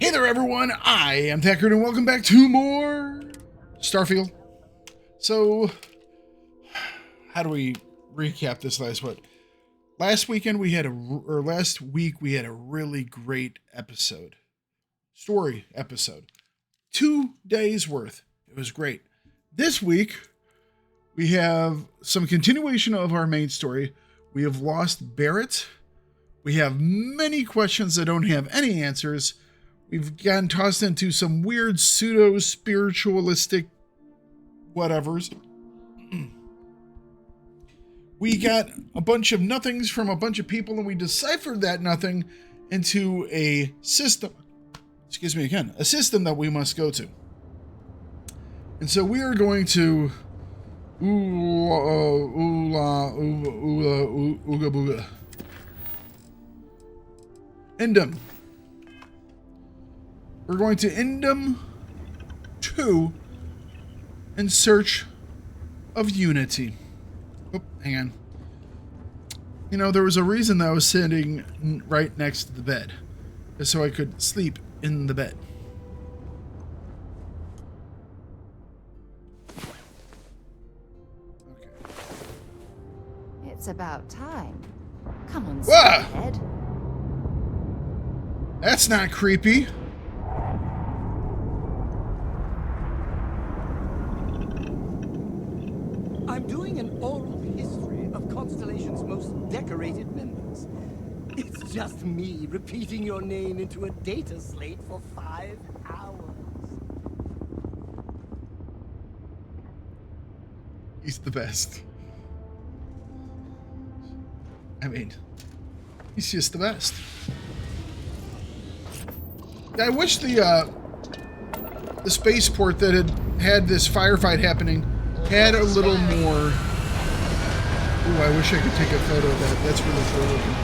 Hey there, everyone. I am Thakard, and welcome back to more Starfield. So, how do we recap this last weekend we had last week we had a really great story episode. 2 days worth. It was great. This week, we have some continuation of our main story. We have lost Barrett. We have many questions that don't have any answers. We've gotten tossed into some weird pseudo-spiritualistic whatevers. We got a bunch of nothings from a bunch of people, and we deciphered that nothing into a system. Excuse me again. A system that we must go to. And so we are going to Ooga Booga. Indum. We're going to Indum 2 in search of unity. Oh, hang on. You know, there was a reason that I was sitting right next to the bed. Just so I could sleep in the bed. Okay. It's about time. Come on, Whoa! Head. That's not creepy. I'm doing an oral history of Constellation's most decorated members. It's just me repeating your name into a data slate for 5 hours. He's the best. I mean, he's just the best. I wish the spaceport that had this firefight happening had a little more. Ooh, I wish I could take a photo of that. That's really cool looking.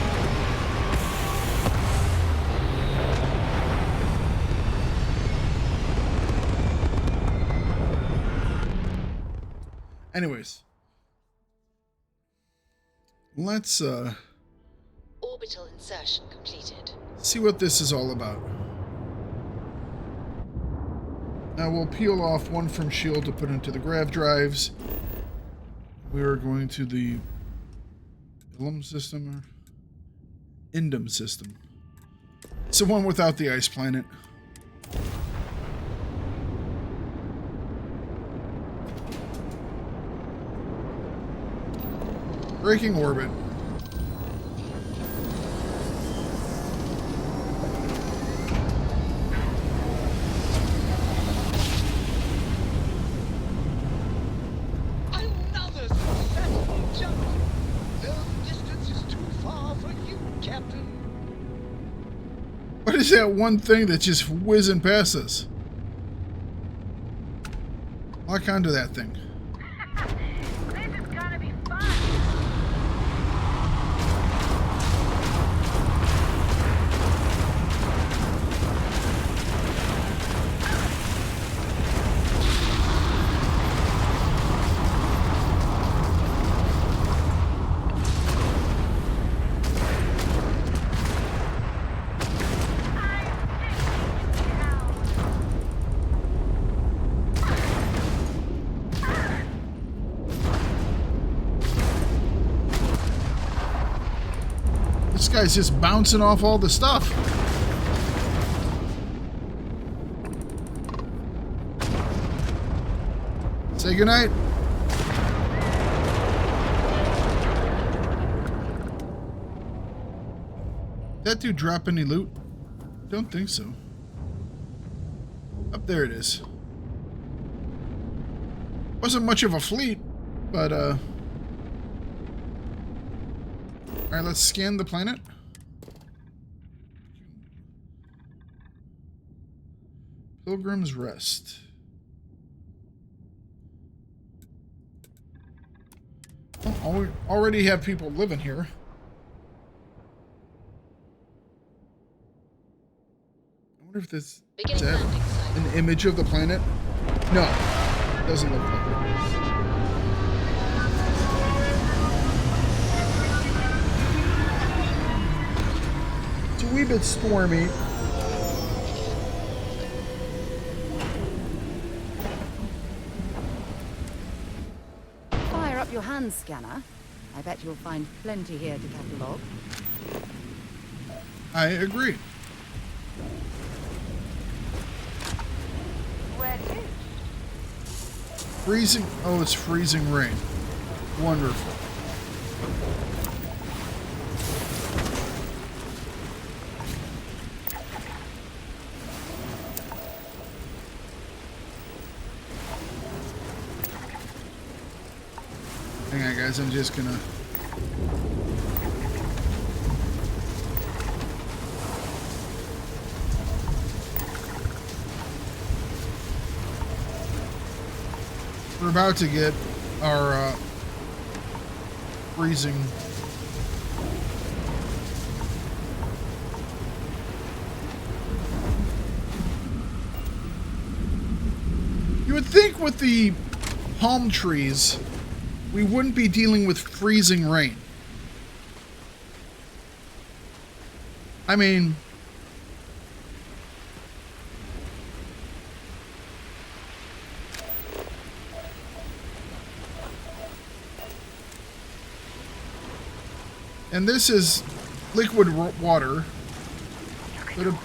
Anyways, let's orbital insertion completed. See what this is all about. Now we'll peel off one from Shield to put into the grav drives. We are going to the Illum system or Indum system. It's the one without the ice planet. Breaking orbit. What is that one thing that's just whizzing past us? Lock onto that thing. This is gonna be fun. This guy's just bouncing off all the stuff. Say goodnight. That dude drop any loot? Don't think so. Up there it is. Wasn't much of a fleet, but alright, let's scan the planet. Pilgrim's Rest. Well, we already have people living here. I wonder if this is that an image of the planet? No, it doesn't look like it. It's a wee bit stormy. your hand scanner. I bet you'll find plenty here to catalogue. I agree. Where to? Freezing. Oh, it's freezing rain. Wonderful. Hang on, guys. I'm just gonna. We're about to get our freezing. You would think with the palm trees, we wouldn't be dealing with freezing rain. I mean, and this is liquid water. Whoever lived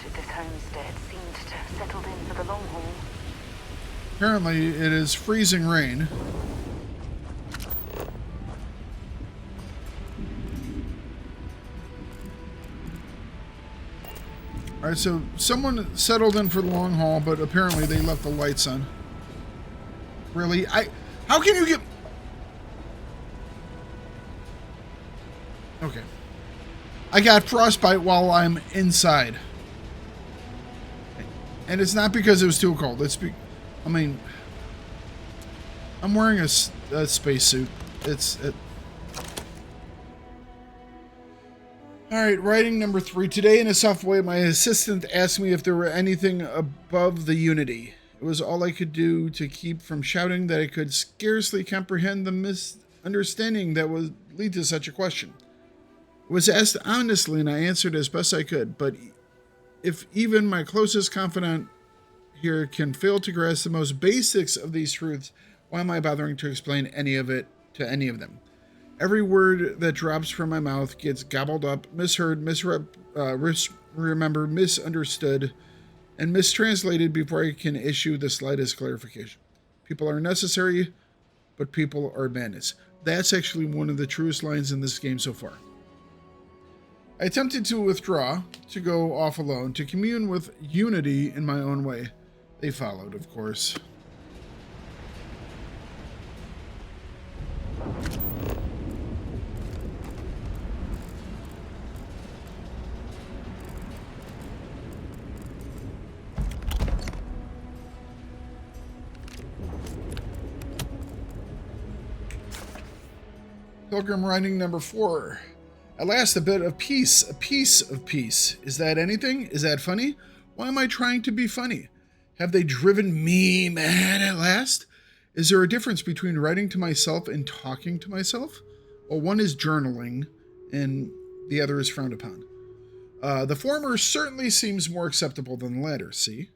at this homestead seemed to have settled in for the long haul. Apparently, it is freezing rain. Alright, so someone settled in for the long haul, but apparently they left the lights on. Really? How can you get... Okay. I got frostbite while I'm inside. And it's not because it was too cold. I mean, I'm wearing a spacesuit. Alright, writing number 3. Today in a soft way, my assistant asked me if there were anything above the Unity. It was all I could do to keep from shouting that I could scarcely comprehend the misunderstanding that would lead to such a question. It was asked honestly, and I answered as best I could, but if even my closest confidant here can fail to grasp the most basics of these truths, why am I bothering to explain any of it to any of them? Every word that drops from my mouth gets gobbled up, misheard, remembered, misunderstood, and mistranslated before I can issue the slightest clarification. People are necessary, but people are madness. That's actually one of the truest lines in this game so far. I attempted to withdraw, to go off alone, to commune with Unity in my own way. They followed, of course. Pilgrim writing number 4. At last, a bit of peace, a piece of peace. Is that anything? Is that funny? Why am I trying to be funny? Have they driven me mad at last? Is there a difference between writing to myself and talking to myself? Well, one is journaling, and the other is frowned upon. The former certainly seems more acceptable than the latter, see?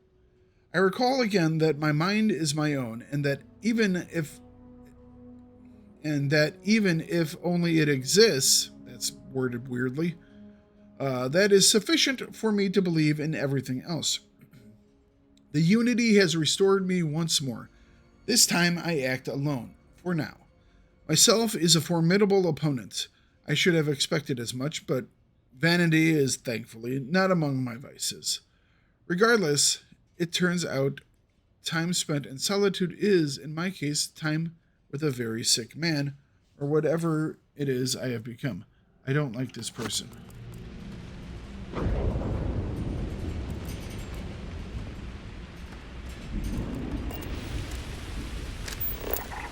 I recall again that my mind is my own, and that even if only it exists, that's worded weirdly, that is sufficient for me to believe in everything else. The Unity has restored me once more. This time I act alone, for now. Myself is a formidable opponent. I should have expected as much, but vanity is, thankfully, not among my vices. Regardless, it turns out time spent in solitude is, in my case, time with a very sick man, or whatever it is I have become. I don't like this person.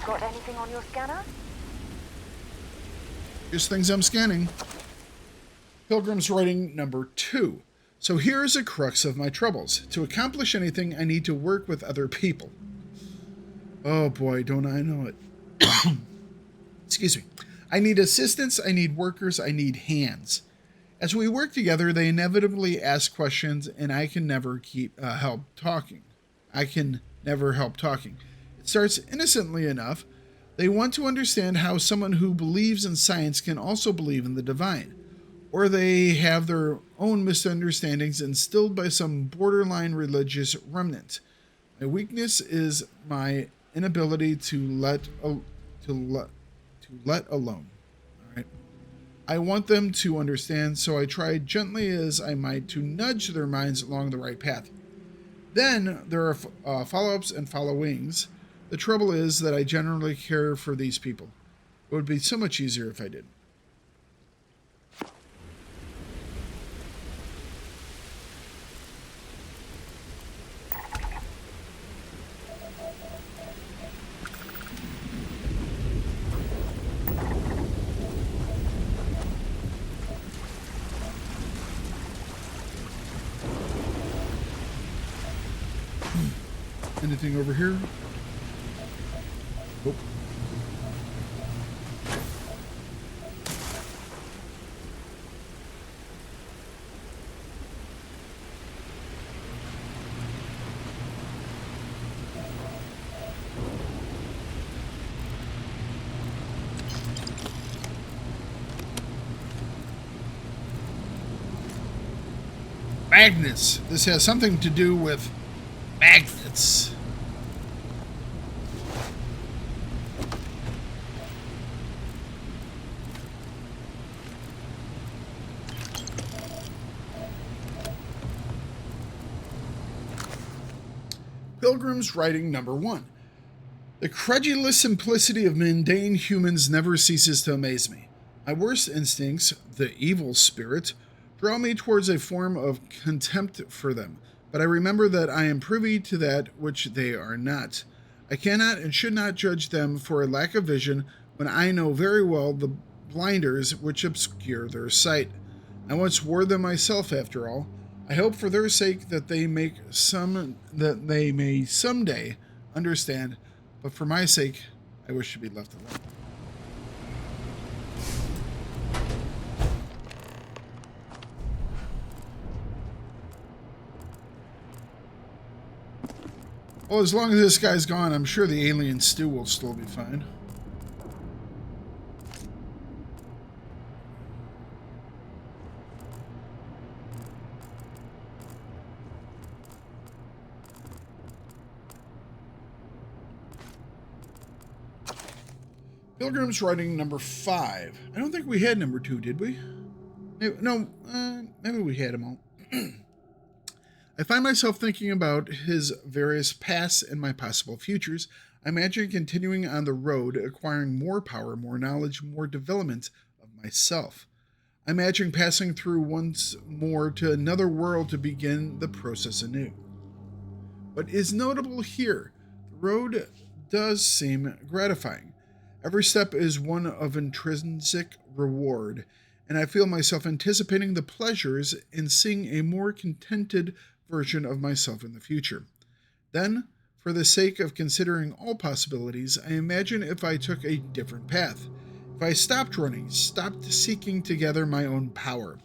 Got anything on your scanner? Just things I'm scanning. Pilgrim's writing number 2. So here is a crux of my troubles. To accomplish anything, I need to work with other people. Oh boy, don't I know it. Excuse me. I need assistants, I need workers, I need hands. As we work together, they inevitably ask questions, and I can never help talking. It starts innocently enough. They want to understand how someone who believes in science can also believe in the divine, or they have their own misunderstandings instilled by some borderline religious remnant. My weakness is my inability to let alone. All right. I want them to understand, so I try gently as I might to nudge their minds along the right path. Then there are follow-ups and followings. The trouble is that I generally care for these people. It would be so much easier if I did. Anything over here? Nope. Magnets. This has something to do with magnets. Pilgrim's writing number 1. The credulous simplicity of mundane humans never ceases to amaze me. My worst instincts, the evil spirit, draw me towards a form of contempt for them, but I remember that I am privy to that which they are not. I cannot and should not judge them for a lack of vision when I know very well the blinders which obscure their sight. I once wore them myself, after all. I hope for their sake that they may someday understand, but for my sake, I wish to be left alone. Well, as long as this guy's gone, I'm sure the alien stew will still be fine. Pilgrim's writing number 5. I don't think we had number 2, did we? Maybe, no, maybe we had them all. I find myself thinking about his various pasts and my possible futures. I imagine continuing on the road, acquiring more power, more knowledge, more development of myself. I imagine passing through once more to another world to begin the process anew. What is notable here, the road does seem gratifying. Every step is one of intrinsic reward, and I feel myself anticipating the pleasures in seeing a more contented version of myself in the future. Then, for the sake of considering all possibilities, I imagine if I took a different path. If I stopped running, stopped seeking to gather my own power.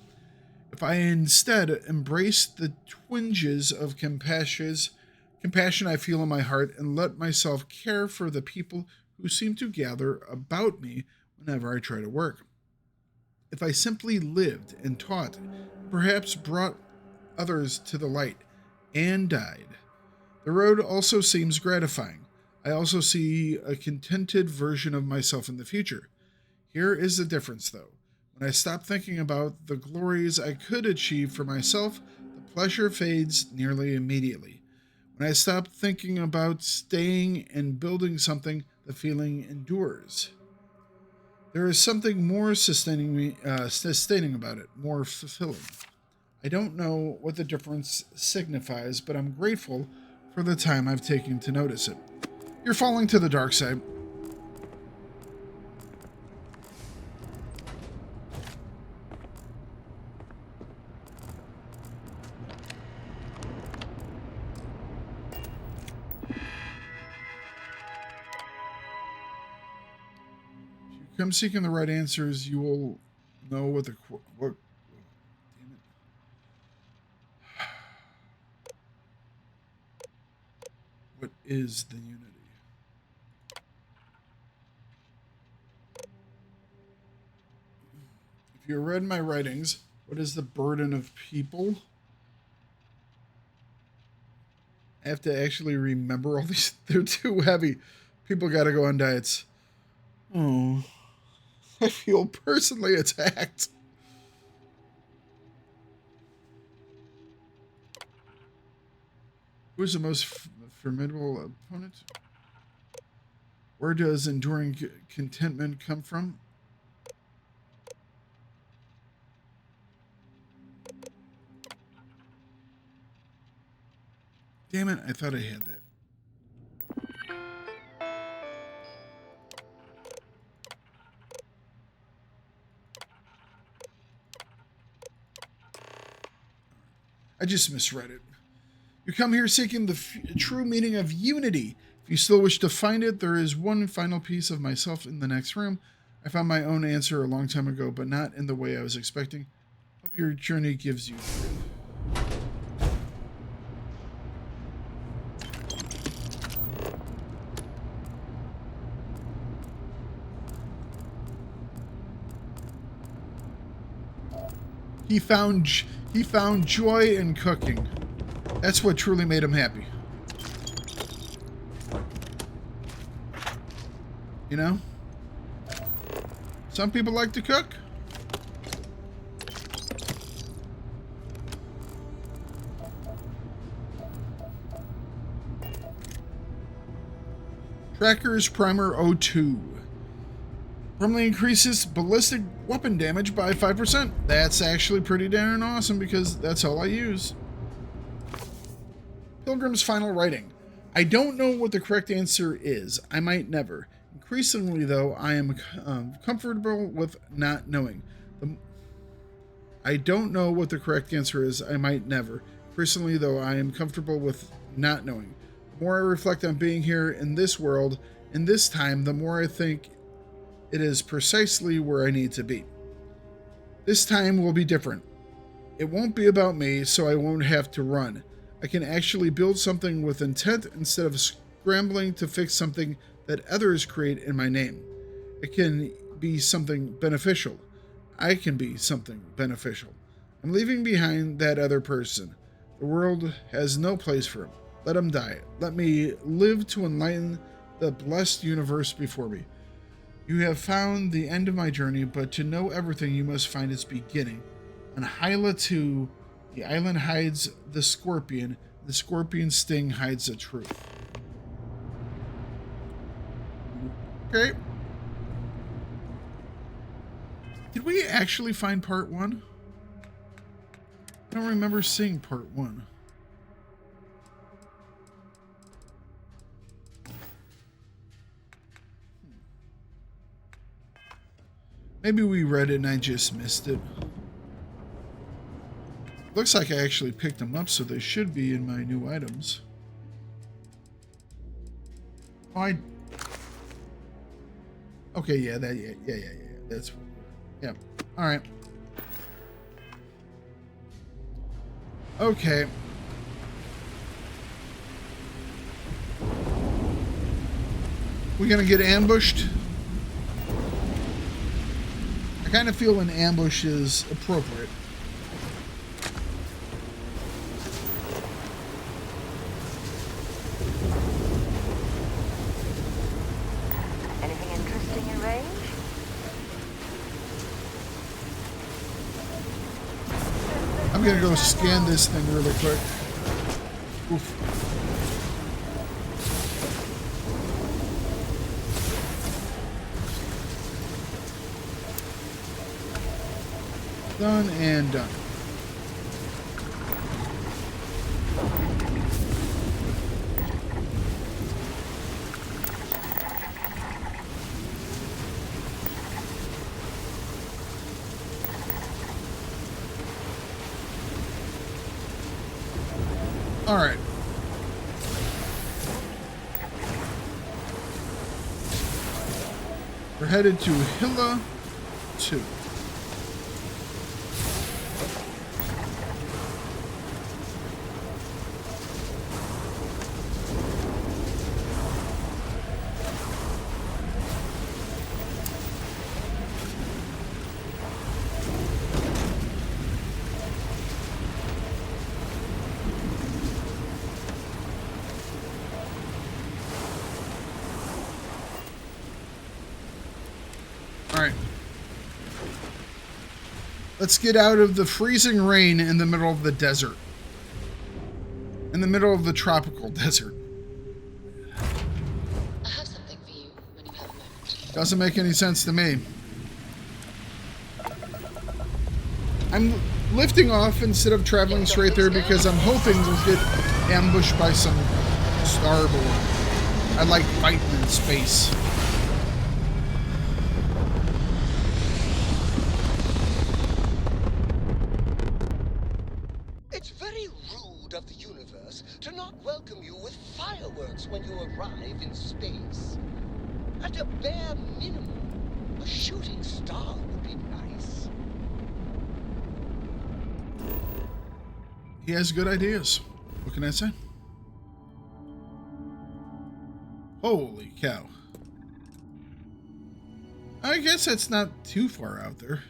If I instead embraced the twinges of compassion I feel in my heart and let myself care for the people who seem to gather about me whenever I try to work. If I simply lived and taught, perhaps brought others to the light, and died. The road also seems gratifying. I also see a contented version of myself in the future. Here is the difference, though. When I stop thinking about the glories I could achieve for myself, the pleasure fades nearly immediately. When I stop thinking about staying and building something, the feeling endures. There is something more sustaining about it, more fulfilling. I don't know what the difference signifies, but I'm grateful for the time I've taken to notice it. You're falling to the dark side. Come seeking the right answers, you will know what the what. Damn it! What is the unity? If you read my writings, what is the burden of people? I have to actually remember all these. They're too heavy. People got to go on diets. Oh, I feel personally attacked. Who is the most formidable opponent? Where does enduring contentment come from? Damn it, I thought I had that. I just misread it. You come here seeking the true meaning of unity. If you still wish to find it, there is one final piece of myself in the next room. I found my own answer a long time ago, but not in the way I was expecting. Hope your journey gives you. He found joy in cooking. That's what truly made him happy. You know? Some people like to cook. Tracker's Primer 02. Permanently increases ballistic weapon damage by 5%. That's actually pretty darn awesome because that's all I use. Pilgrim's final writing. I don't know what the correct answer is. I might never. Increasingly, though, I am comfortable with not knowing. I don't know what the correct answer is. I might never. Increasingly, though, I am comfortable with not knowing. The more I reflect on being here in this world, in this time, the more I think it is precisely where I need to be. This time will be different. It won't be about me, so I won't have to run. I can actually build something with intent instead of scrambling to fix something that others create in my name. It can be something beneficial. I can be something beneficial. I'm leaving behind that other person. The world has no place for him. Let him die. Let me live to enlighten the blessed universe before me. You have found the end of my journey, but to know everything, you must find its beginning. On Hyla 2, the island hides the scorpion. The scorpion's sting hides the truth. Okay. Did we actually find part 1? I don't remember seeing part 1. Maybe we read it and I just missed it. Looks like I actually picked them up, so they should be in my new items. Oh, okay, yeah, yeah. That's, yeah. All right. Okay. We're gonna get ambushed. I kind of feel an ambush is appropriate. Anything interesting in range? I'm gonna go scan this thing really quick. Oof. Done and done. All right. We're headed to Hyla 2. Let's get out of the freezing rain in the middle of the desert. In the middle of the tropical desert. I have something for you when you have a moment. Doesn't make any sense to me. I'm lifting off instead of traveling straight there because I'm hoping to get ambushed by some Starborn. I like fighting in space. It's very rude of the universe to not welcome you with fireworks when you arrive in space. At a bare minimum, a shooting star would be nice. He has good ideas. What can I say? Holy cow. I guess that's not too far out there.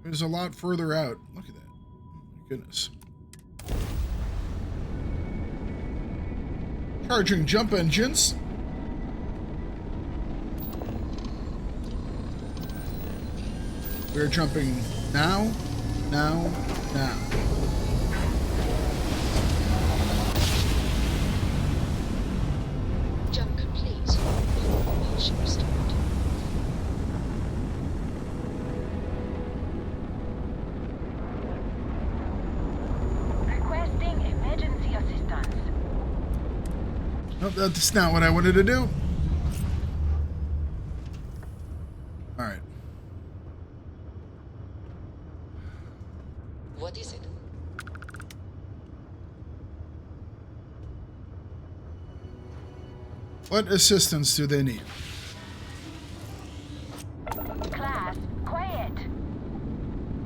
There's a lot further out. Look at that. Oh my goodness. Charging jump engines. We're jumping now, now, now. Jump complete. Propulsion restored. Requesting emergency assistance. Nope, that's not what I wanted to do. All right. What is it? What assistance do they need? Class, quiet.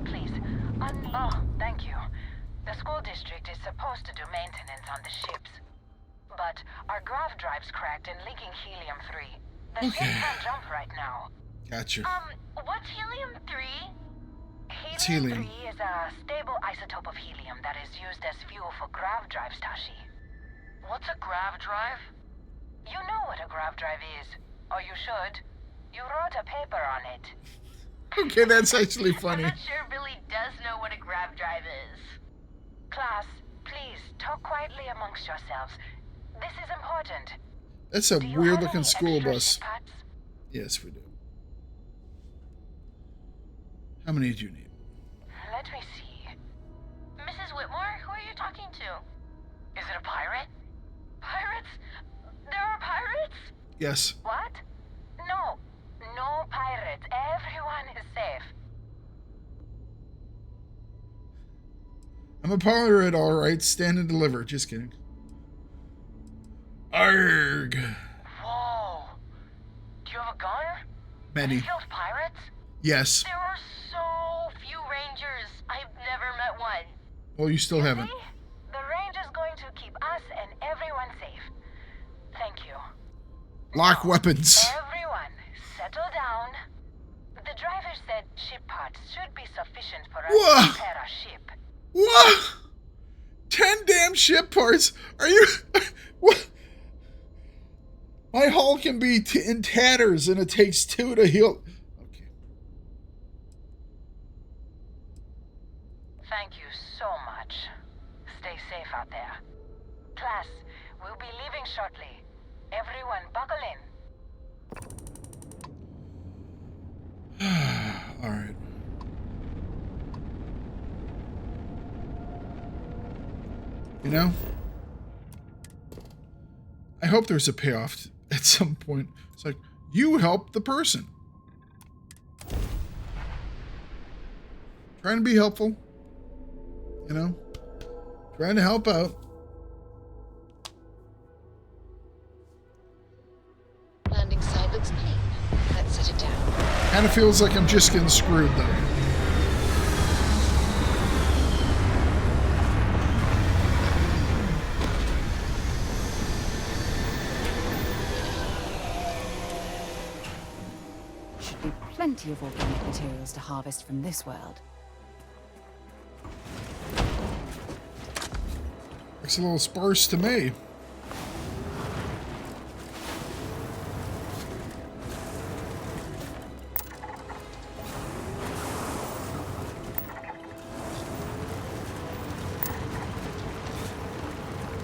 Please. Oh, thank you. The school district is supposed to do maintenance on the ships. But our grav drive's cracked and leaking helium-3. The ship can't jump right now. Gotcha. What's helium-3? It's helium. Helium-3 is a stable isotope of helium that is used as fuel for grav drives, Tashi. What's a grav drive? You know what a grav drive is. Or you should. You wrote a paper on it. Okay, that's actually funny. I'm not sure Billy does know what a grav drive is. Class, please, talk quietly amongst yourselves. This is important. That's a Do you weird have looking any school extra bus. ship parts? Yes, we do. How many do you need? Let me see. Mrs. Whitmore, who are you talking to? Is it a pirate? Pirates? There are pirates? Yes. What? No. No pirates. Everyone is safe. I'm a pirate, all right. Stand and deliver. Just kidding. Arg. Whoa. Do you have a gun? Many. Have you killed pirates? Yes. There are so few rangers. I've never met one. Well, you still haven't. See? The ranger's going to keep us and everyone safe. Thank you. Lock weapons. Everyone, settle down. The driver said ship parts should be sufficient for us Whoa. to repair our ship. What? 10 damn ship parts? Are you... What? My hull can be in tatters and it takes 2 to heal. Okay. Thank you so much. Stay safe out there. Class, we'll be leaving shortly. Everyone buckle in. All right. You know, I hope there's a payoff at some point. It's like, you help the person. Trying to be helpful. You know, trying to help out. Landing site looks clean. Let's set it down. Kind of feels like I'm just getting screwed though. Should be plenty of organic materials to harvest from this world. Looks a little sparse to me.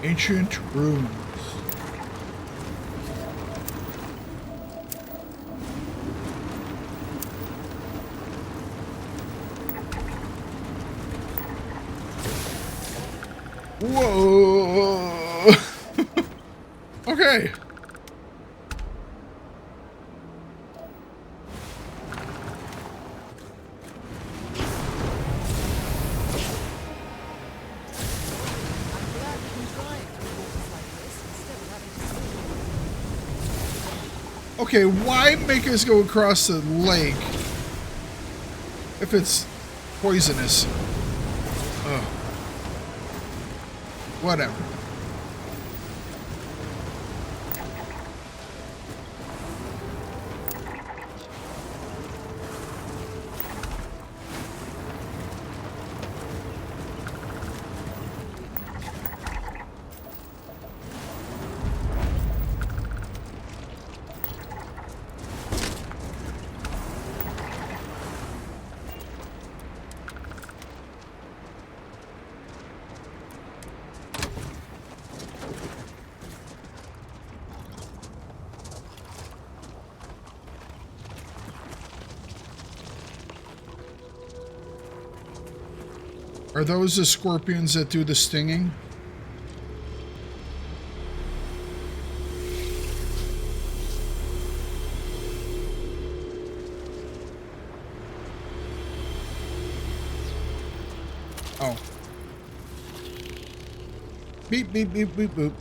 Ancient ruins. Whoa. Okay. Okay, why make us go across the lake if it's poisonous? Ugh. Whatever. Are those the scorpions that do the stinging? Oh. Beep, beep, beep, beep, boop.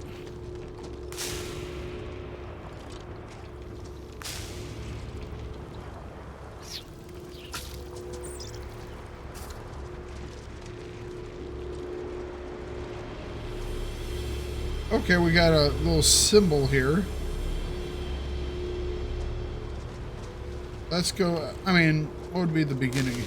Okay, we got a little symbol here. Let's go. I mean, what would be the beginning?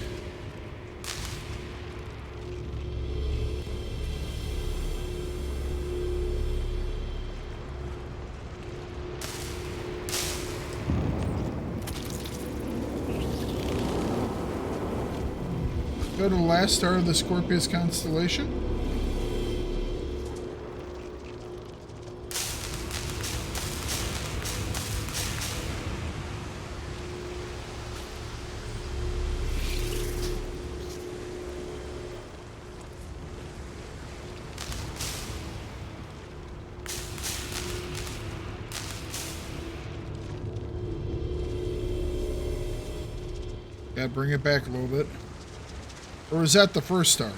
Go to the last star of the Scorpius constellation. Gotta bring it back a little bit. Or is that the first star?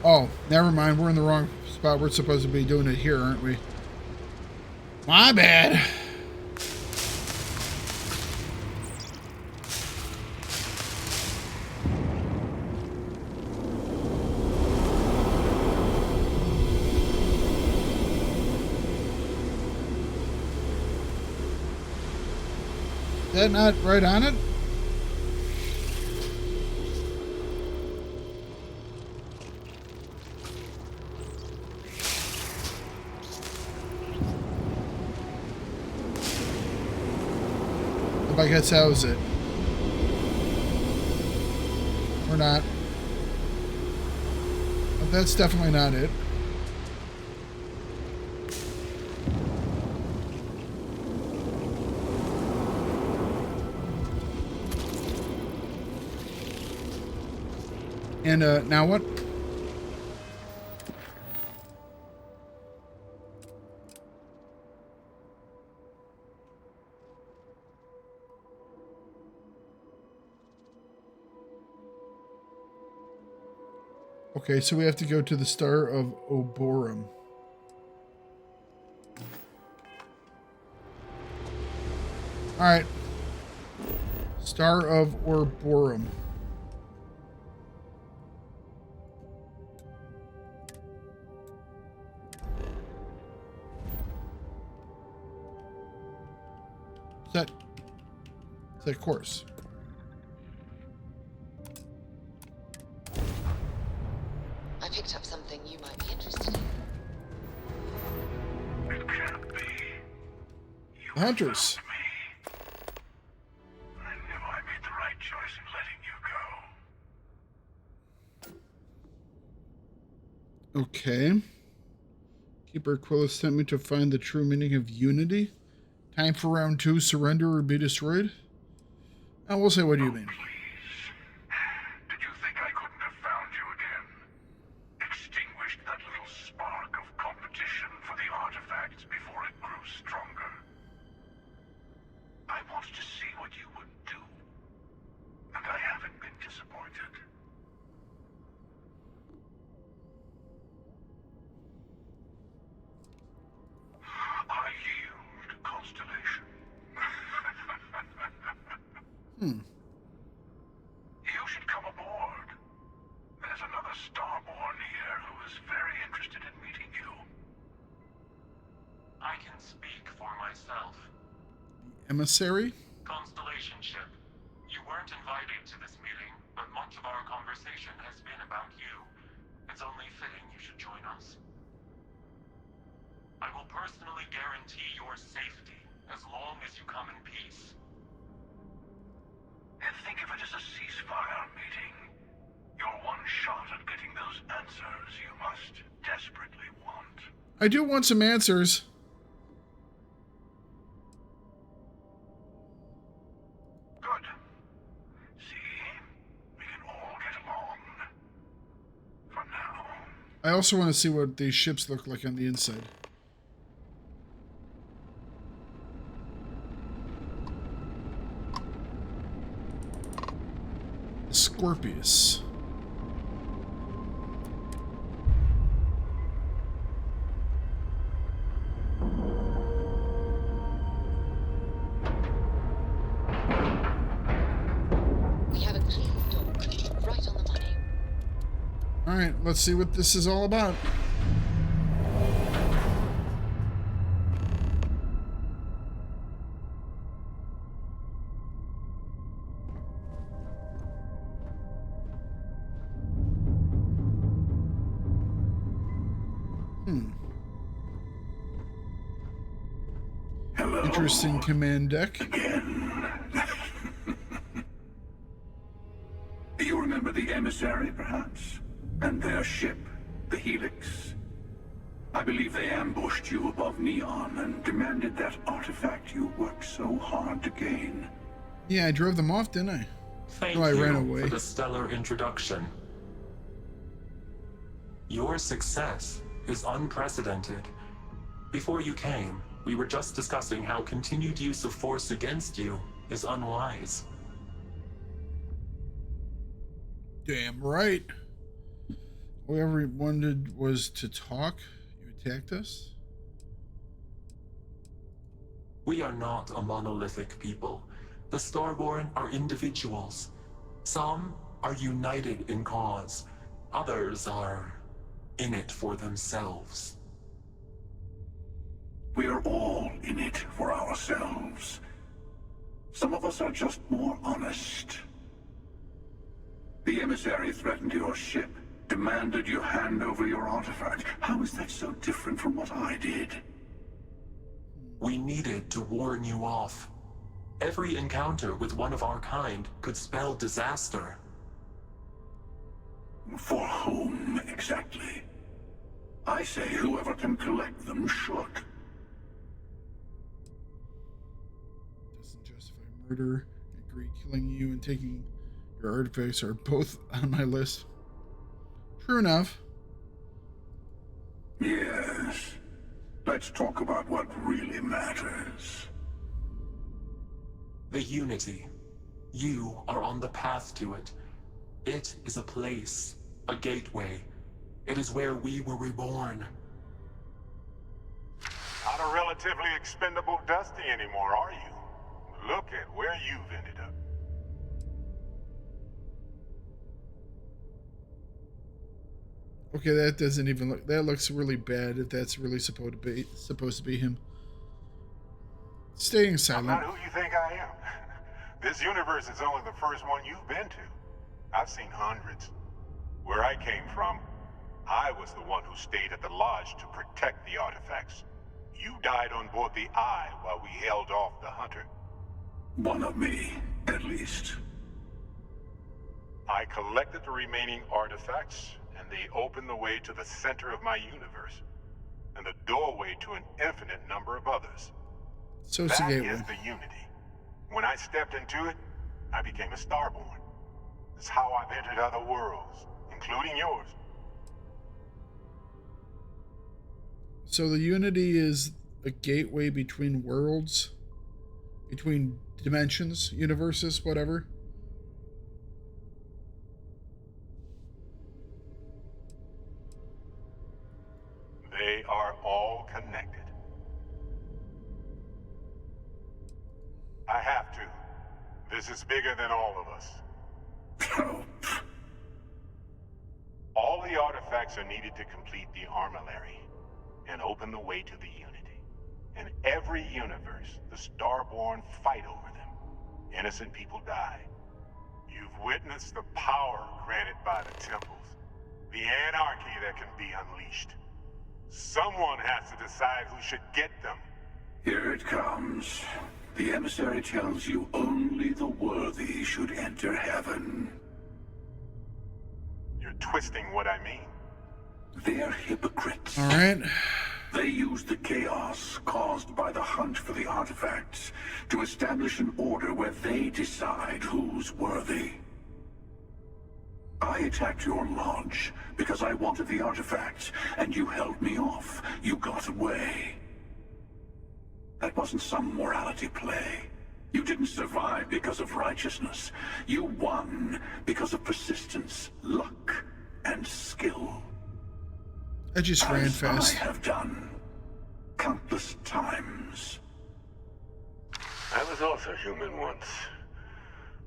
Oh, never mind. We're in the wrong spot. We're supposed to be doing it here, aren't we? My bad. Is that not right on it? I guess that was it. Or not. But that's definitely not it. And now what? Okay, so we have to go to the Star of Oborum. Alright. Star of Orborum. Set course. picked up something you might be interested in. It can't be. The hunters. Me. I knew I made the right choice in letting you go. Okay. Keeper Aquila sent me to find the true meaning of unity. Time for round 2, surrender or be destroyed. I will say, what do you mean? Please. Did you think I couldn't have found you again? Extinguished that little spark of competition for the artifacts before it grew stronger. I wanted to see what you would do. And I haven't been disappointed. I yield, Constellation. You should come aboard. There's another Starborn here who is very interested in meeting you. I can speak for myself. Emissary? Constellation ship, you weren't invited to this meeting, but much of our conversation has been about you. It's only fitting you should join us. I will personally guarantee your safety as long as you come in peace. And think of it as a ceasefire meeting. Your one shot at getting those answers you must desperately want. I do want some answers. Good. See? We can all get along. For now. I also want to see what these ships look like on the inside. Scorpius. We have a clear dock, right on the money. All right, let's see what this is all about. Hello. Interesting command deck. You remember the emissary, perhaps? And their ship, the Helix? I believe they ambushed you above Neon and demanded that artifact you worked so hard to gain. Yeah, I drove them off, didn't I? Thank I you ran away. for the stellar introduction. Your success is unprecedented. Before you came, we were just discussing how continued use of force against you is unwise. Damn right. All we ever wanted was to talk. You attacked us? We are not a monolithic people. The Starborn are individuals. Some are united in cause. Others are in it for themselves. We are all in it for ourselves. Some of us are just more honest. The emissary threatened your ship, demanded you hand over your artifact. How is that so different from what I did? We needed to warn you off. Every encounter with one of our kind could spell disaster. For whom, exactly? I say whoever can collect them should. Doesn't justify murder. I agree. Killing you and taking your artifacts are both on my list. True enough. Yes. Let's talk about what really matters. The Unity. You are on the path to it. It is a place, a gateway. It is where we were reborn. Not a relatively expendable Dusty anymore, are you? Look at where you've ended up. Okay, that doesn't even look. That looks really bad. If that's really supposed to be him. Staying I'm silent. not who you think I am. This universe is only the first one you've been to. I've seen hundreds. Where I came from, I was the one who stayed at the lodge to protect the artifacts. You died on board the Eye while we held off the Hunter. One of me, at least. I collected the remaining artifacts, and they opened the way to the center of my universe, and the doorway to an infinite number of others. So it's a That gateway. is the Unity. When I stepped into it, I became a Starborn. It's how I've entered other worlds, including yours. So the Unity is a gateway between worlds, between dimensions, universes, whatever. They are all connected. I have to. This is bigger than all of us. All the artifacts are needed to complete the armillary and open the way to the Unity. In every universe, the Starborn fight over them. Innocent people die. You've witnessed the power granted by the temples, the anarchy that can be unleashed. Someone has to decide who should get them. Here it comes. The emissary tells you only the worthy should enter heaven. You're twisting what I mean. They're hypocrites. All right. They use the chaos caused by the hunt for the artifacts to establish an order where they decide who's worthy. I attacked your lodge because I wanted the artifacts, and you held me off. You got away. That wasn't some morality play. You didn't survive because of righteousness. You won because of persistence, luck, and skill. I just ran As fast. I have done countless times. I was also human once.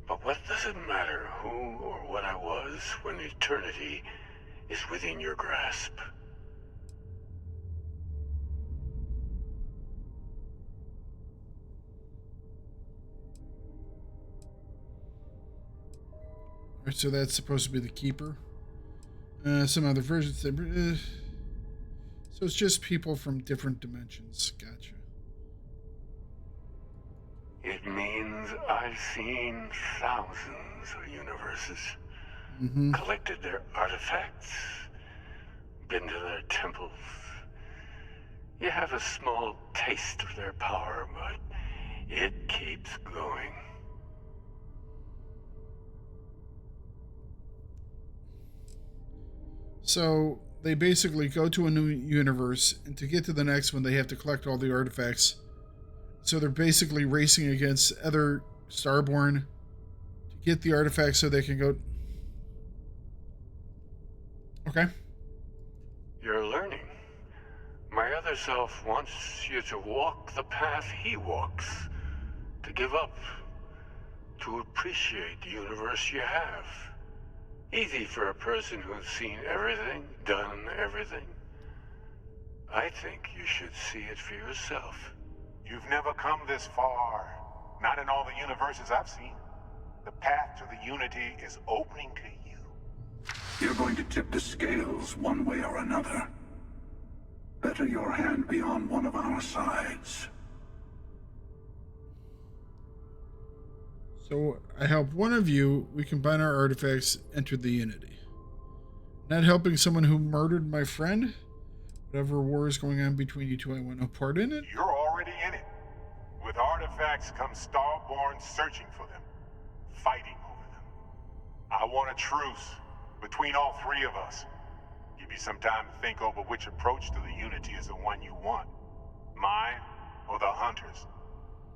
But what does it matter who or what I was when eternity is within your grasp? Alright, so that's supposed to be the keeper. Some other versions. So it's just people from different dimensions. Gotcha. It means I've seen thousands of universes, collected their artifacts, been to their temples. You have a small taste of their power, but it keeps going. So they basically go to a new universe, and to get to the next one, they have to collect all the artifacts. So they're basically racing against other Starborn to get the artifacts so they can go. Okay. You're learning. My other self wants you to walk the path he walks, to give up, to appreciate the universe you have. Easy for a person who's seen everything, done everything. I think you should see it for yourself. You've never come this far. Not in all the universes I've seen. The path to the Unity is opening to you. You're going to tip the scales one way or another. Better your hand be on one of our sides. So I help one of you, we combine our artifacts, enter the Unity. Not helping someone who murdered my friend? Whatever war is going on between you two, I want no part in it. You're already in it. With artifacts comes Starborn searching for them, fighting over them. I want a truce between all three of us. Give you some time to think over which approach to the Unity is the one you want. Mine or the Hunters.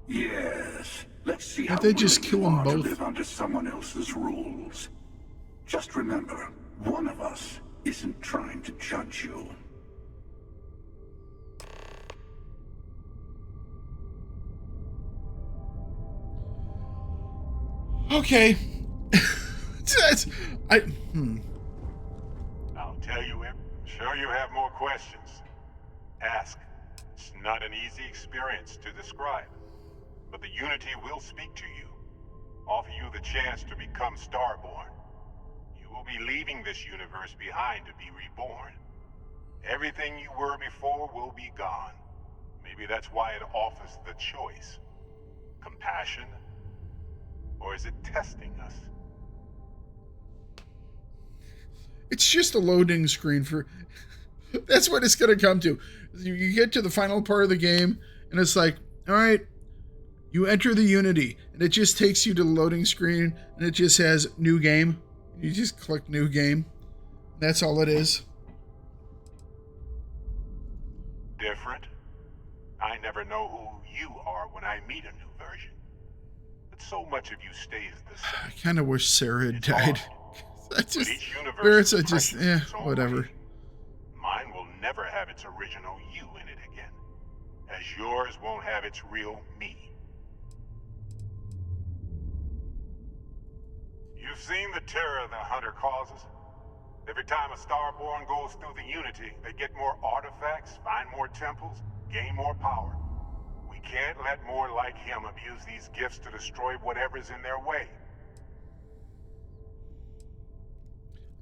Yes. Let's see how Can't they just willing kill you them are to both? live under someone else's rules. Just remember, one of us isn't trying to judge you. Okay. I'll tell you, I'm sure you have more questions. Ask. It's not an easy experience to describe, but the Unity will speak to you, offer you the chance to become Starborn. You will be leading leaving this universe behind to be reborn. Everything you were before will be gone. Maybe that's why it offers the choice. Compassion? Or is it testing us? It's just a loading screen for... That's what it's going to come to. You get to the final part of the game, and it's like, all right, you enter the Unity, and it just takes you to the loading screen, and it just has new game. You just click new game. That's all it is. Different? I never know who you are when I meet a new version. But so much of you stays the same. I kind of wish Sarah had died. I just... Each universe Barrett's is just... precious in its own whatever. way. Mine will never have its original you in it again. As yours won't have its real me. You've seen the terror the Hunter causes? Every time a Starborn goes through the Unity, they get more artifacts, find more temples, gain more power. We can't let more like him abuse these gifts to destroy whatever's in their way.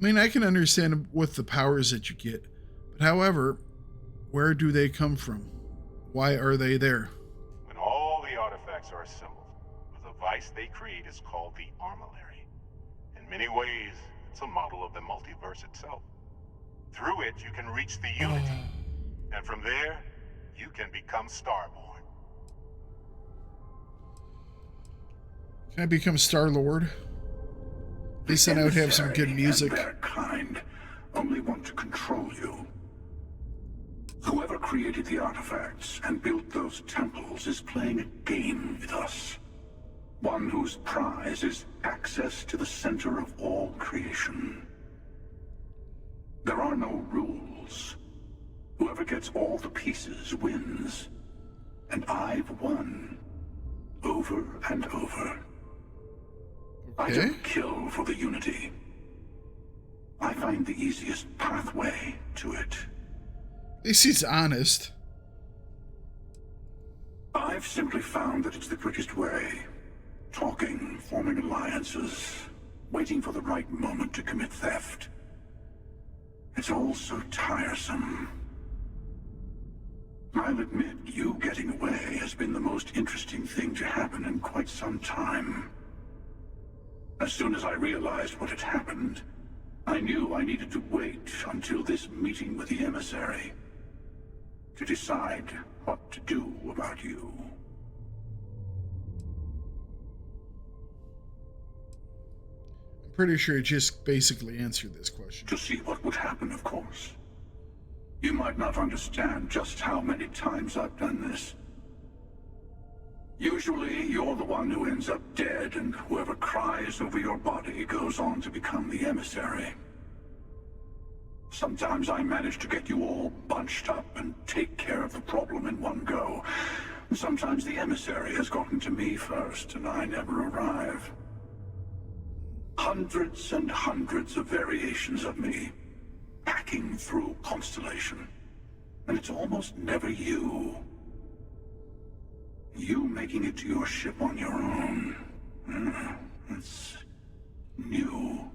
I mean, I can understand with the powers that you get, but however, where do they come from? Why are they there? When all the artifacts are assembled, the device they create is called the Armillary. In many ways, it's a model of the multiverse itself. Through it, you can reach the Unity, and from there, you can become Starborn. Can I become Star-Lord? At least then I would have some good music. And their kind only want to control you. Whoever created the artifacts and built those temples is playing a game with us. One whose prize is access to the center of all creation. There are no rules. Whoever gets all the pieces wins. And I've won. Over and over. I Okay. don't kill for the Unity. I find the easiest pathway to it. At least he's honest. I've simply found that it's the quickest way. Talking, forming alliances, waiting for the right moment to commit theft. It's all so tiresome. I'll admit, you getting away has been the most interesting thing to happen in quite some time. As soon as I realized what had happened, I knew I needed to wait until this meeting with the emissary to decide what to do about you. I'm pretty sure he just basically answered this question. To see what would happen, of course. You might not understand just how many times I've done this. Usually, you're the one who ends up dead, and whoever cries over your body goes on to become the emissary. Sometimes I manage to get you all bunched up and take care of the problem in one go. Sometimes the emissary has gotten to me first, and I never arrive. Hundreds and hundreds of variations of me, hacking through Constellation. And it's almost never you. You making it to your ship on your own. It's new.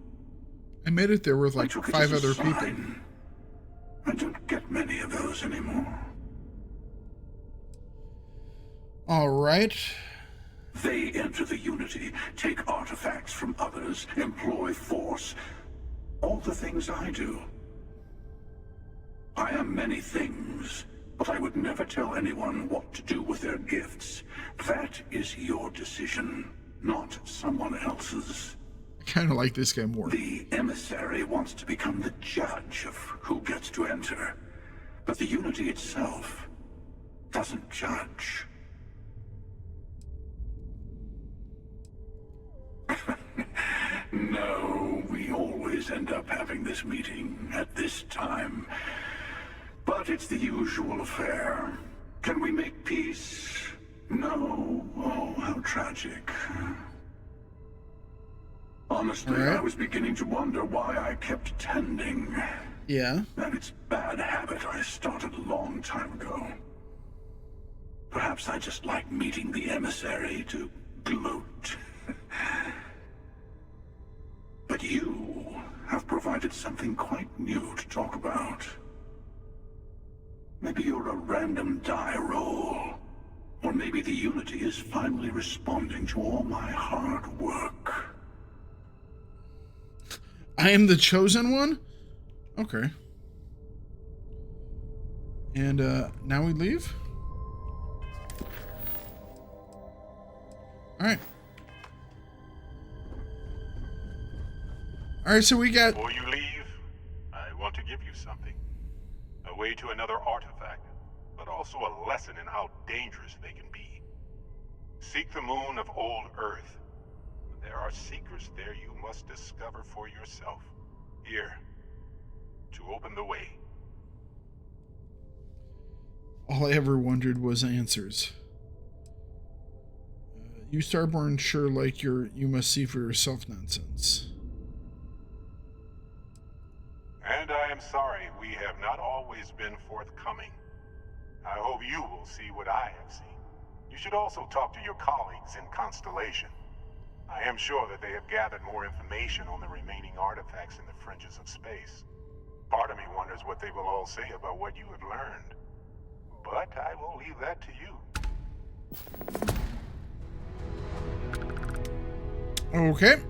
I made it there with like I took it 5 as a other people. sign. I don't get many of those anymore. All right. They enter the Unity, take artifacts from others, employ force. All the things I do. I am many things, but I would never tell anyone what to do with their gifts. That is your decision, not someone else's. I kind of like this guy more. The emissary wants to become the judge of who gets to enter, but the Unity itself doesn't judge. No, we always end up having this meeting at this time. But it's the usual affair. Can we make peace? No. Oh, how tragic. Honestly, All right. I was beginning to wonder why I kept attending. Yeah. And it's a bad habit I started a long time ago. Perhaps I just like meeting the emissary to gloat. But you have provided provided something quite new to talk about. Maybe you're a random die roll. Or maybe the Unity is finally responding to all my hard work. I am the chosen one? Okay. And now we leave? Alright. Alright, so we got... Before you leave, I want to give you something. A way to another artifact, but also a lesson in how dangerous they can be. Seek the moon of old Earth. There are secrets there you must discover for yourself. Here, to open the way. All I ever wondered was answers. You Starborn sure like your you must see for yourself nonsense. And I am sorry we have not always been forthcoming. I hope you will see what I have seen. You should also talk to your colleagues in Constellation. I am sure that they have gathered more information on the remaining artifacts in the fringes of space. Part of me wonders what they will all say about what you have learned. But I will leave that to you. Okay.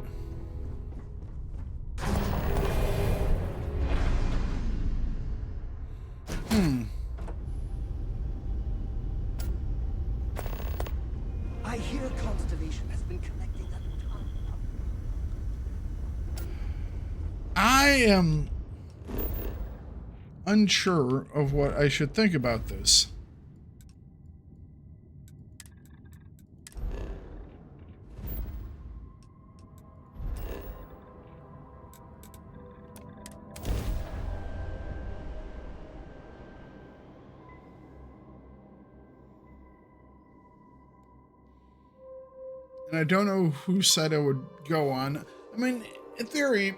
I hear Constellation has been collecting a ton. I am unsure of what I should think about this. And I don't know whose side I would go on. I mean, in theory,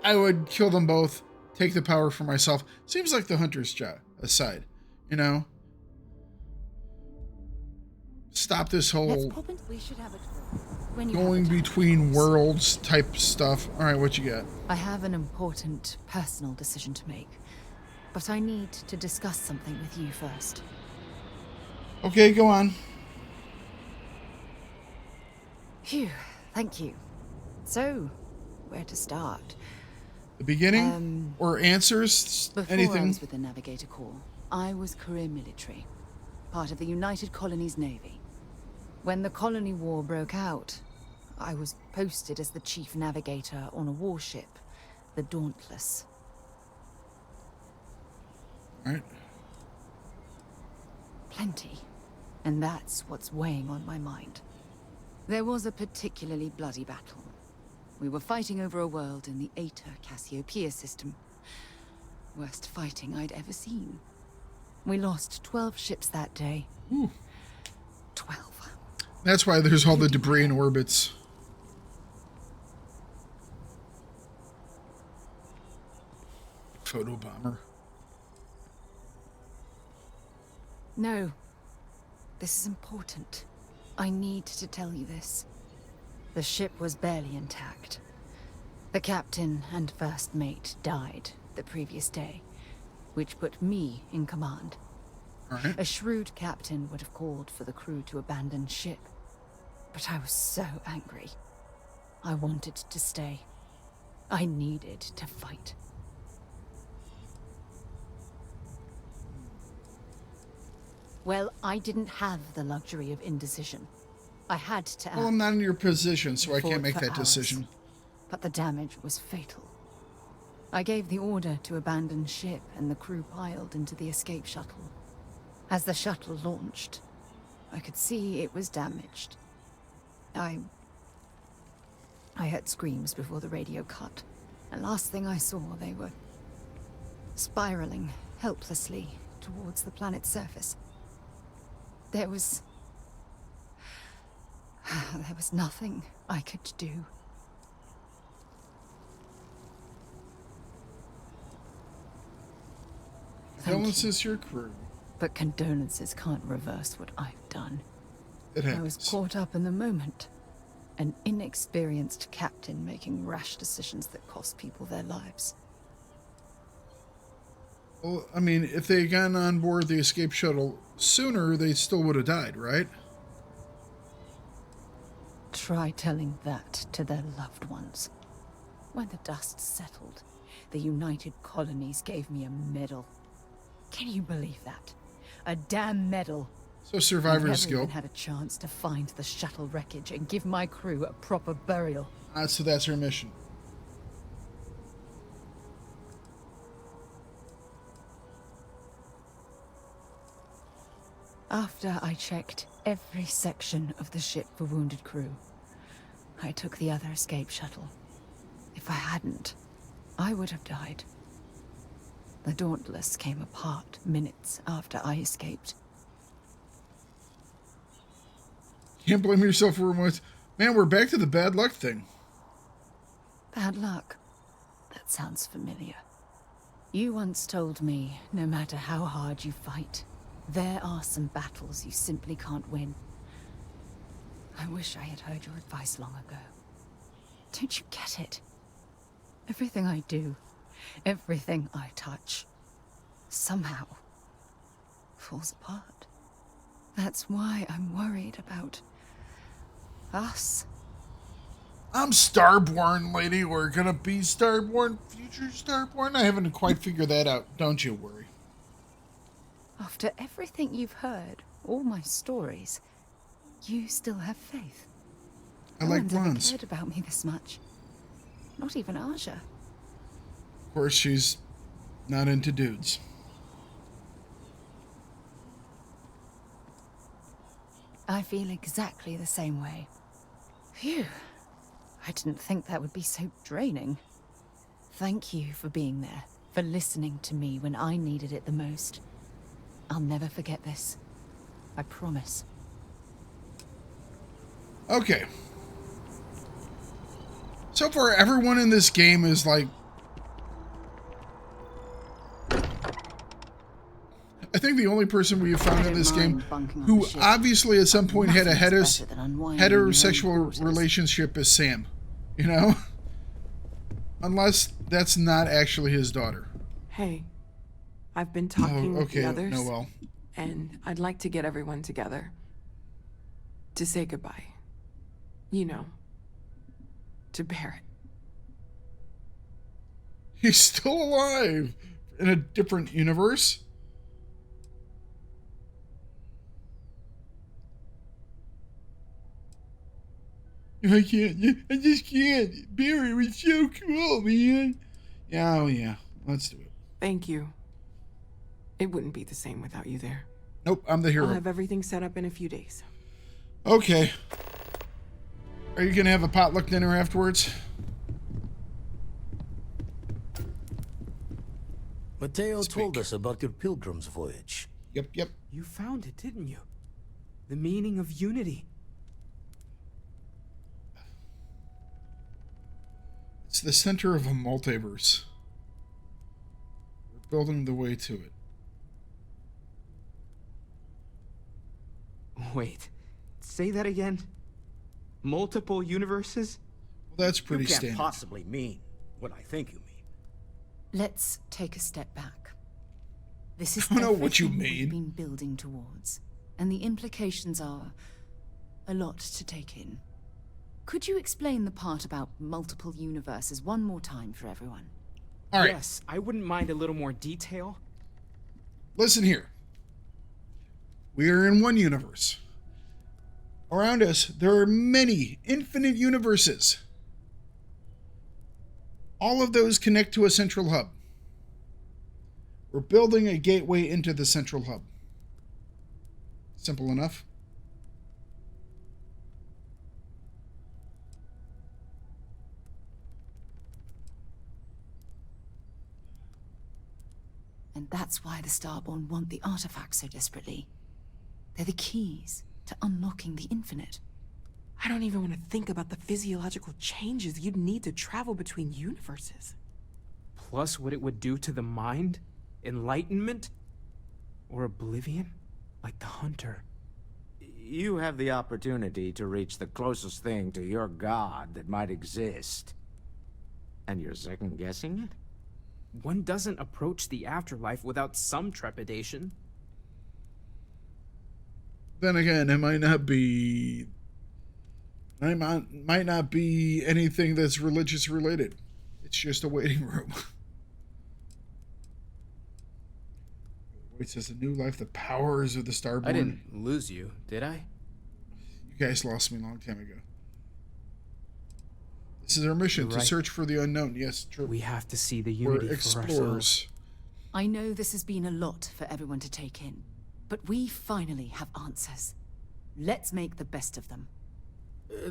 I would kill them both, take the power for myself. Seems like the Hunter's side, you know? Stop this whole We should have it when you going have the time. between worlds type stuff. All right, what you got? I have an important personal decision to make, but I need to discuss something with you first. Okay, go on. Phew, thank you. So, where to start? The beginning or answers? Before I Anything? was with the Navigator Corps, I was career military, part of the United Colonies Navy. When the colony war broke out, I was posted as the chief navigator on a warship, the Dauntless. All right. Plenty. And that's what's weighing on my mind. There was a particularly bloody battle. We were fighting over a world in the Eta Cassiopeia system. Worst fighting I'd ever seen. We lost 12 ships that day. Ooh. 12. That's why there's all the debris in orbits. Photobomber. No. This is important. I need to tell you this. The ship was barely intact. The captain and first mate died the previous day, which put me in command. All right. A shrewd captain would have called for the crew to abandon ship. But I was so angry. I wanted to stay. I needed to fight. Well, I didn't have the luxury of indecision. I had to act. Well, I'm not in your position, so I Fought can't make for that hours, decision. But the damage was fatal. I gave the order to abandon ship, and the crew piled into the escape shuttle. As the shuttle launched, I could see it was damaged. I heard screams before the radio cut, and last thing I saw, they were spiraling helplessly towards the planet's surface. There was nothing I could do. Condolences your crew. But condolences can't reverse what I've done. It I was happens. caught up in the moment. An inexperienced captain making rash decisions that cost people their lives. Well, I mean, if they had gotten on board the escape shuttle sooner, they still would have died, right? Try telling that to their loved ones. When the dust settled, the United Colonies gave me a medal. Can you believe that? A damn medal. So survivor's I never guilt. even had a chance to find the shuttle wreckage and give my crew a proper burial. So that's her mission. After I checked every section of the ship for wounded crew, I took the other escape shuttle. If I hadn't, I would have died. The Dauntless came apart minutes after I escaped. Can't blame yourself for what. Man, we're back to the bad luck thing. Bad luck. That sounds familiar. You once told me, no matter how hard you fight, there are some battles you simply can't win. I wish I had heard your advice long ago. Don't you get it? Everything I do, everything I touch, somehow falls apart. That's why I'm worried about us. I'm Starborn, lady. We're gonna be Starborn, future Starborn. I haven't quite figured that out. Don't you worry. After everything you've heard, all my stories, you still have faith. I like No bronze. one's ever cared about me this much. Not even Aja. Of course, she's not into dudes. I feel exactly the same way. Phew. I didn't think that would be so draining. Thank you for being there, for listening to me when I needed it the most. I'll never forget this. I promise. Okay. So far, everyone in this game is like... I think the only person we have found in this game who obviously at some point had a heterosexual relationship is Sam. You know? Unless that's not actually his daughter. Hey, I've been talking with the others, Noel. and I'd like to get everyone together. To say goodbye. You know. To Barrett. He's still alive in a different universe. I can't. I just can't. Barry was so cool, man. Yeah, oh yeah. Let's do it. Thank you. It wouldn't be the same without you there. Nope, I'm the hero. I'll have everything set up in a few days. Okay. Are you gonna have a potluck dinner afterwards? Mateo told us about your pilgrim's voyage. Yep. You found it, didn't you? The meaning of unity. It's the center of a multiverse. We're building the way to it. Wait, say that again? Multiple universes? Well, that's pretty You can't standard. possibly mean what I think you mean. Let's take a step back. This is I don't know what you everything we've mean. been building towards, and the implications are a lot to take in. Could you explain the part about multiple universes one more time for everyone? All right. Yes, I wouldn't mind a little more detail. Listen here. We are in one universe. Around us, there are many infinite universes. All of those connect to a central hub. We're building a gateway into the central hub. Simple enough. And that's why the Starborn want the artifacts so desperately. They're the keys to unlocking the infinite. I don't even want to think about the physiological changes you'd need to travel between universes. Plus what it would do to the mind? Enlightenment? Or oblivion? Like the Hunter. You have the opportunity to reach the closest thing to your god that might exist. And you're second-guessing it? one doesn't approach the afterlife without some trepidation. Then again, it might not be anything that's religious related. It's just a waiting room. Wait, says a new life, the powers of the Starborn. I didn't lose you, did I? You guys lost me a long time ago. This is our mission, You're right. to search for the unknown. Yes, true. We have to see the unity We're for explorers. ourselves. I know this has been a lot for everyone to take in, but we finally have answers. Let's make the best of them.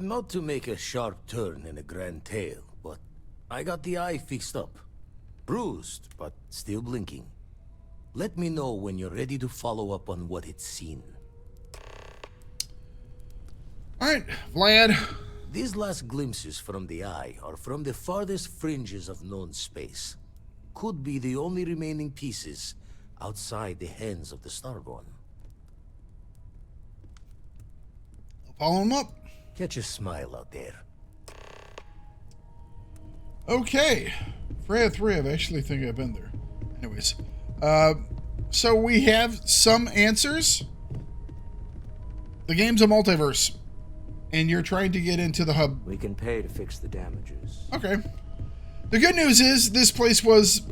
Not to make a sharp turn in a grand tale, but I got the eye fixed up. Bruised, but still blinking. Let me know when you're ready to follow up on what it's seen. Alright, Vlad. These last glimpses from the eye are from the farthest fringes of known space. Could be the only remaining pieces outside the hands of the Starborn. I'll follow him up. Catch a smile out there. Okay. Freya 3, I actually think I've been there. Anyways. So we have some answers. The game's a multiverse. And you're trying to get into the hub. We can pay to fix the damages. Okay. The good news is this place was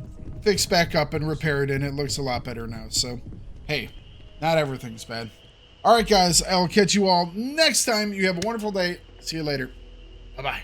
fixed back up and repaired, and it looks a lot better now. So, hey, not everything's bad. All right, guys, I'll catch you all next time. You have a wonderful day. See you later. Bye-bye.